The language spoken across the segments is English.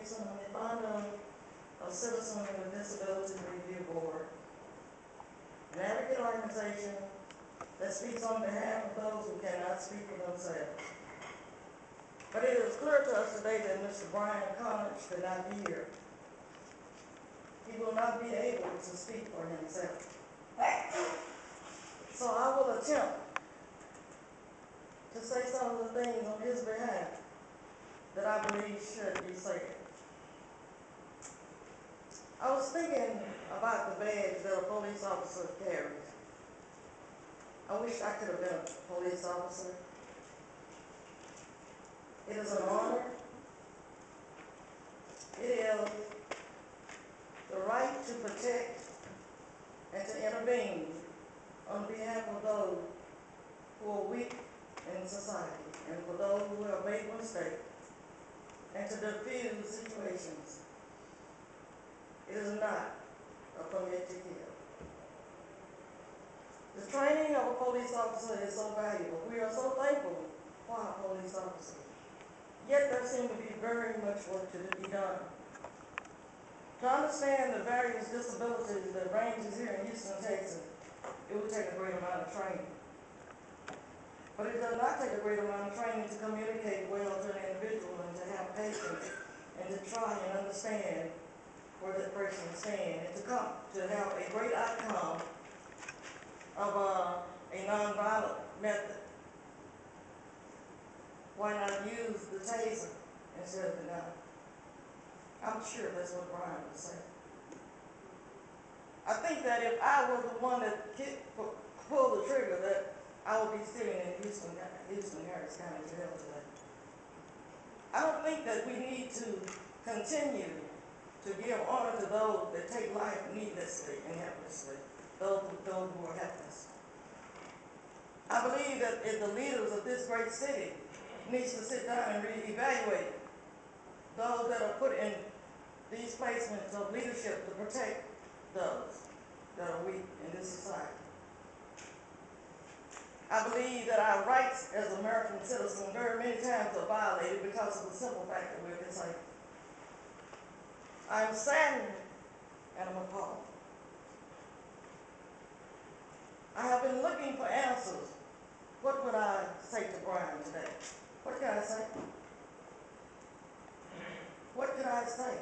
Dixon. I'm the founder of Citizen with Disabilities Review Board, an advocate organization that speaks on behalf of those who cannot speak for themselves. But it is clear to us today that Mr. Brian Connaught could not be here. He will not be able to speak for himself. So I will attempt to say some of the things on his behalf that I believe should be said. I was thinking about the badge that a police officer carries. I wish I could have been a police officer. It is an honor. It is the right to protect and to intervene on behalf of those who are weak in society and for those who have made mistakes, and to diffuse situations. It is not a permit to kill. The training of a police officer is so valuable. We are so thankful for our police officers. Yet there seems to be very much work to be done. To understand the various disabilities that ranges here in Houston, Texas, it would take a great amount of training. But it does not take a great amount of training to communicate well to an individual and to have patience and to try and understand where that person is saying, and to have a great outcome of a nonviolent method. Why not use the taser instead of the gun? I'm sure that's what Brian would say. I think that if I were the one that pulled the trigger, that I would be sitting in Houston, Harris County Jail today. I don't think that we need to continue to give honor to those that take life needlessly and helplessly, those who are helpless. I believe that if the leaders of this great city needs to sit down and reevaluate those that are put in these placements of leadership to protect those that are weak in this society. I believe that our rights as American citizens very many times are violated because of the simple fact that we're disabled. I'm saddened and I'm appalled. I have been looking for answers. What would I say to Brian today? What can I say? What can I say?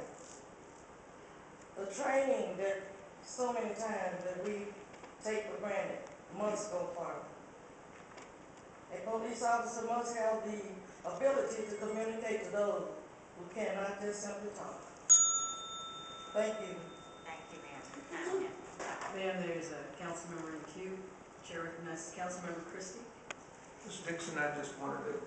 The training that so many times that we take for granted must go further. A police officer must have the ability to communicate to those who cannot just simply talk. Thank you. Thank you, ma'am. Ma'am, there's a council member in the queue. Chair recognizes Councilmember Christie. Mr. Dixon, I just wanted to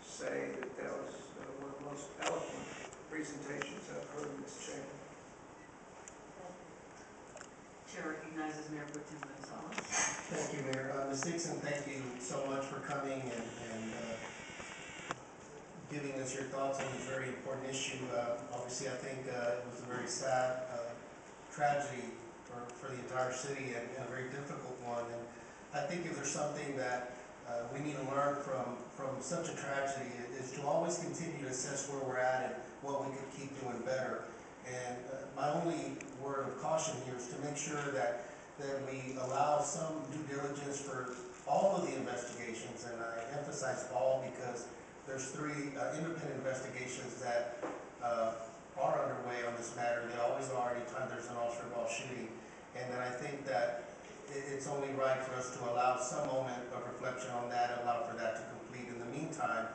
say that that was one of the most eloquent presentations I've heard in this chamber. Chair recognizes Mayor Pro Tem Gonzalez. Thank you, Mayor. Ms. Dixon, thank you so much for coming and giving us your thoughts on this very important issue. Obviously, I think it was a very sad tragedy for the entire city and a very difficult one. And I think if there's something that we need to learn from such a tragedy, is to always continue to assess where we're at and what we could keep doing better. And my only word of caution here is to make sure that we allow some due diligence for all of the investigations, and I emphasize all because there's 3 independent investigations that are underway on this matter. They always are anytime there's an officer-involved shooting, and then I think that it's only right for us to allow some moment of reflection on that and allow for that to complete. In the meantime,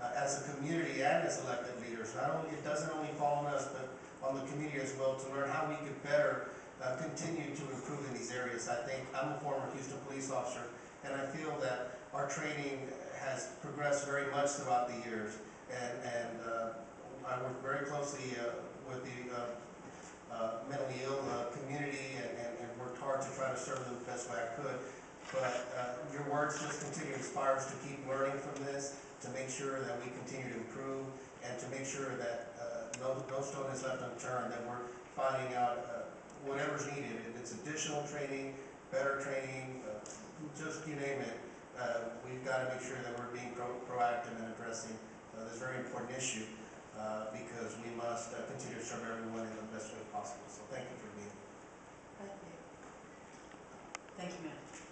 as a community and as elected leaders, it doesn't only fall on us, but on the community as well, to learn how we could better continue to improve in these areas. I think I'm a former Houston police officer, and I feel that our training has progressed very much throughout the years. And I work very closely with the mentally ill community and worked hard to try to serve them the best way I could. But your words just continue to inspire us to keep learning from this, to make sure that we continue to improve, and to make sure that no stone is left unturned, that we're finding out whatever's needed. If it's additional training, better training, just you name it, we've got to make sure that we're being proactive in addressing this very important issue. because we must continue to serve everyone in the best way possible. So thank you for being here. Thank you. Thank you, ma'am.